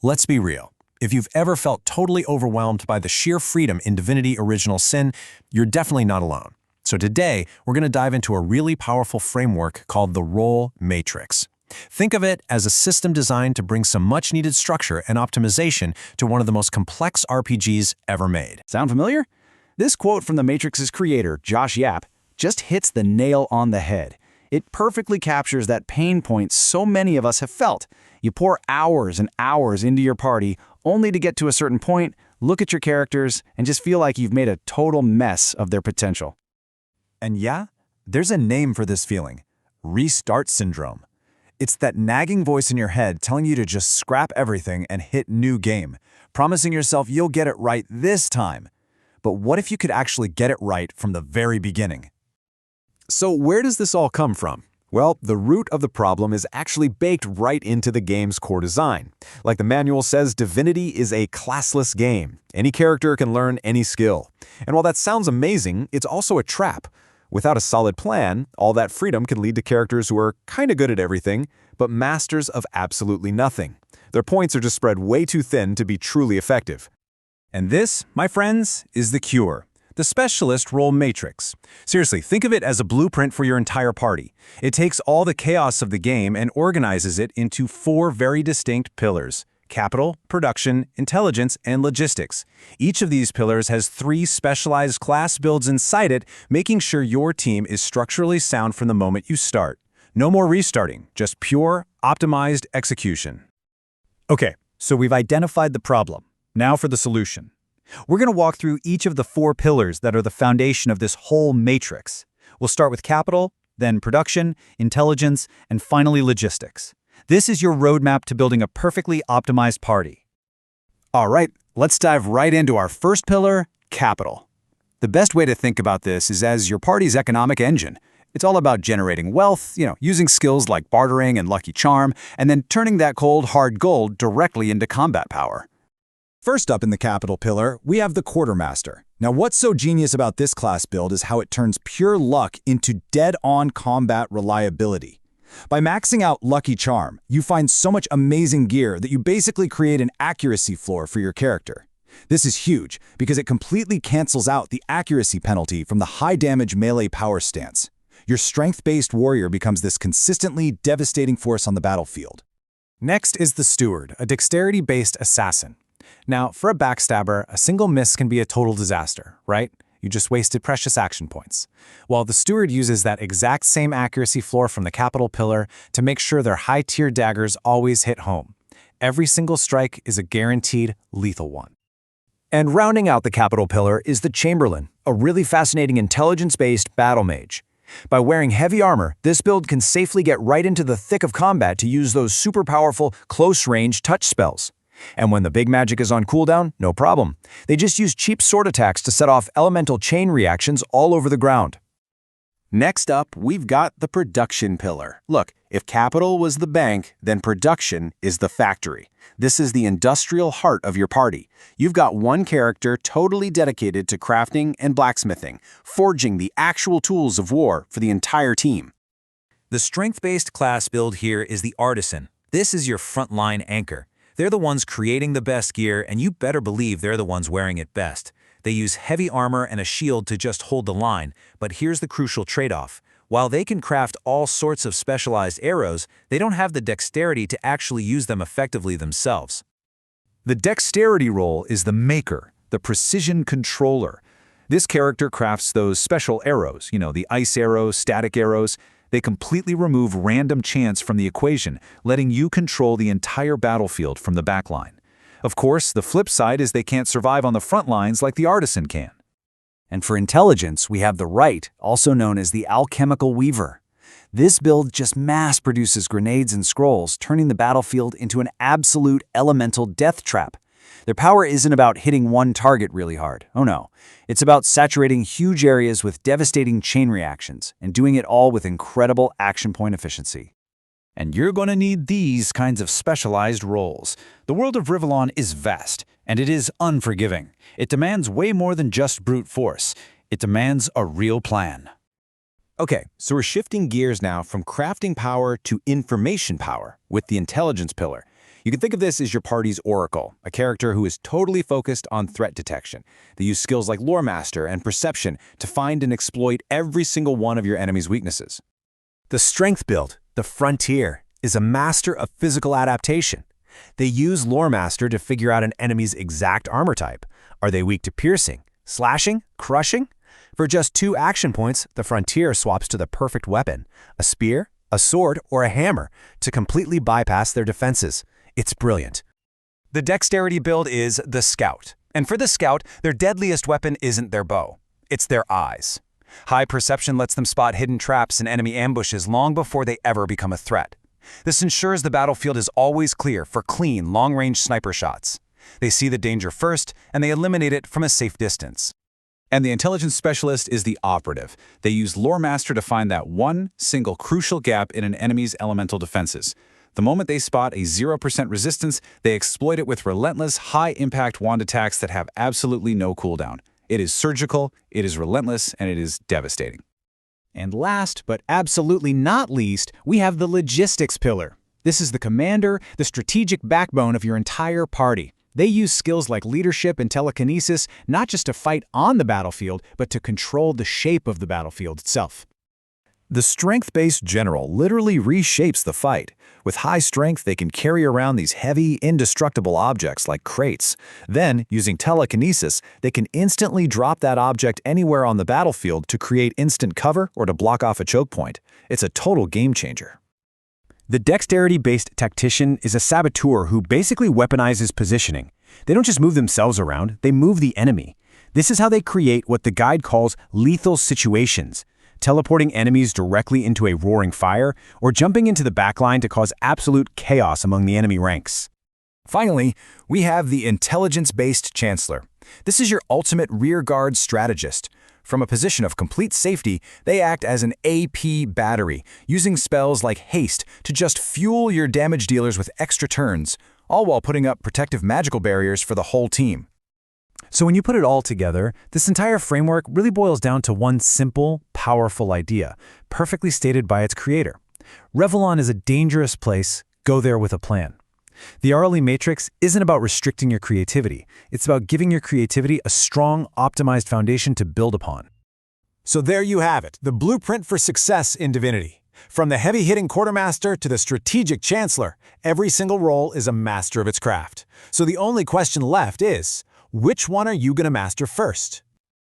Let's be real. If you've ever felt totally overwhelmed by the sheer freedom in Divinity Original Sin, you're definitely not alone. So today, we're going to dive into a really powerful framework called the Role Matrix. Think of it as a system designed to bring some much-needed structure and optimization to one of the most complex RPGs ever made. Sound familiar? This quote from the Matrix's creator, Josh Yap, just hits the nail on the head. It perfectly captures that pain point so many of us have felt. You pour hours and hours into your party only to get to a certain point, look at your characters, and just feel like you've made a total mess of their potential. And yeah, there's a name for this feeling: restart syndrome. It's that nagging voice in your head telling you to just scrap everything and hit new game, promising yourself you'll get it right this time. But what if you could actually get it right from the very beginning? So where does this all come from? Well, the root of the problem is actually baked right into the game's core design. Like the manual says, Divinity is a classless game. Any character can learn any skill. And while that sounds amazing, it's also a trap. Without a solid plan, all that freedom can lead to characters who are kinda good at everything, but masters of absolutely nothing. Their points are just spread way too thin to be truly effective. And this, my friends, is the cure. The Specialist Role Matrix. Seriously, think of it as a blueprint for your entire party. It takes all the chaos of the game and organizes it into 4 very distinct pillars: capital, production, intelligence, and logistics. Each of these pillars has 3 specialized class builds inside it, making sure your team is structurally sound from the moment you start. No more restarting, just pure, optimized execution. Okay, so we've identified the problem. Now for the solution. We're going to walk through each of the 4 pillars that are the foundation of this whole matrix. We'll start with capital, then production, intelligence, and finally logistics. This is your roadmap to building a perfectly optimized party. All right, let's dive right into our first pillar, capital. The best way to think about this is as your party's economic engine. It's all about generating wealth, using skills like bartering and lucky charm, and then turning that cold, hard gold directly into combat power. First up in the capital pillar, we have the Quartermaster. Now, what's so genius about this class build is how it turns pure luck into dead-on combat reliability. By maxing out Lucky Charm, you find so much amazing gear that you basically create an accuracy floor for your character. This is huge because it completely cancels out the accuracy penalty from the high-damage melee power stance. Your strength-based warrior becomes this consistently devastating force on the battlefield. Next is the Steward, a dexterity-based assassin. Now, for a backstabber, a single miss can be a total disaster, right? You just wasted precious action points. While the Steward uses that exact same accuracy floor from the capital pillar to make sure their high-tier daggers always hit home. Every single strike is a guaranteed lethal one. And rounding out the capital pillar is the Chamberlain, a really fascinating intelligence-based battle mage. By wearing heavy armor, this build can safely get right into the thick of combat to use those super powerful close-range touch spells. And when the big magic is on cooldown, no problem. They just use cheap sword attacks to set off elemental chain reactions all over the ground. Next up, we've got the production pillar. Look, if capital was the bank, then production is the factory. This is the industrial heart of your party. You've got one character totally dedicated to crafting and blacksmithing, forging the actual tools of war for the entire team. The strength-based class build here is the Artisan. This is your frontline anchor. They're the ones creating the best gear, and you better believe they're the ones wearing it best. They use heavy armor and a shield to just hold the line, but here's the crucial trade-off. While they can craft all sorts of specialized arrows, they don't have the dexterity to actually use them effectively themselves. The dexterity role is the Maker, the precision controller. This character crafts those special arrows, the ice arrows, static arrows. They completely remove random chance from the equation, letting you control the entire battlefield from the backline. Of course, the flip side is they can't survive on the front lines like the Artisan can. And for intelligence, we have the Right, also known as the Alchemical Weaver. This build just mass produces grenades and scrolls, turning the battlefield into an absolute elemental death trap. Their power isn't about hitting one target really hard. Oh no. It's about saturating huge areas with devastating chain reactions and doing it all with incredible action point efficiency. And you're going to need these kinds of specialized roles. The world of Rivellon is vast, and it is unforgiving. It demands way more than just brute force. It demands a real plan. Okay, so we're shifting gears now from crafting power to information power with the intelligence pillar. You can think of this as your party's oracle, a character who is totally focused on threat detection. They use skills like Lore Master and Perception to find and exploit every single one of your enemy's weaknesses. The strength build, the Frontier, is a master of physical adaptation. They use Lore Master to figure out an enemy's exact armor type. Are they weak to piercing, slashing, crushing? For just 2 action points, the Frontier swaps to the perfect weapon, a spear, a sword, or a hammer, to completely bypass their defenses. It's brilliant. The Dexterity build is the Scout. And for the Scout, their deadliest weapon isn't their bow. It's their eyes. High perception lets them spot hidden traps and enemy ambushes long before they ever become a threat. This ensures the battlefield is always clear for clean, long-range sniper shots. They see the danger first, and they eliminate it from a safe distance. And the Intelligence Specialist is the operative. They use Lore Master to find that one single crucial gap in an enemy's elemental defenses. The moment they spot a 0% resistance, they exploit it with relentless, high-impact wand attacks that have absolutely no cooldown. It is surgical, it is relentless, and it is devastating. And last, but absolutely not least, we have the Logistics pillar. This is the commander, the strategic backbone of your entire party. They use skills like leadership and telekinesis not just to fight on the battlefield, but to control the shape of the battlefield itself. The strength-based general literally reshapes the fight. With high strength, they can carry around these heavy, indestructible objects like crates. Then, using telekinesis, they can instantly drop that object anywhere on the battlefield to create instant cover or to block off a choke point. It's a total game changer. The Dexterity-based Tactician is a saboteur who basically weaponizes positioning. They don't just move themselves around, they move the enemy. This is how they create what the guide calls lethal situations, teleporting enemies directly into a roaring fire, or jumping into the backline to cause absolute chaos among the enemy ranks. Finally, we have the Intelligence-based Chancellor. This is your ultimate rearguard strategist. From a position of complete safety, they act as an AP battery, using spells like Haste to just fuel your damage dealers with extra turns, all while putting up protective magical barriers for the whole team. So when you put it all together, this entire framework really boils down to one simple, powerful idea, perfectly stated by its creator. Revlon is a dangerous place, go there with a plan. The RLE Matrix isn't about restricting your creativity. It's about giving your creativity a strong, optimized foundation to build upon. So there you have it, the blueprint for success in Divinity. From the heavy-hitting Quartermaster to the strategic Chancellor, every single role is a master of its craft. So the only question left is, which one are you going to master first?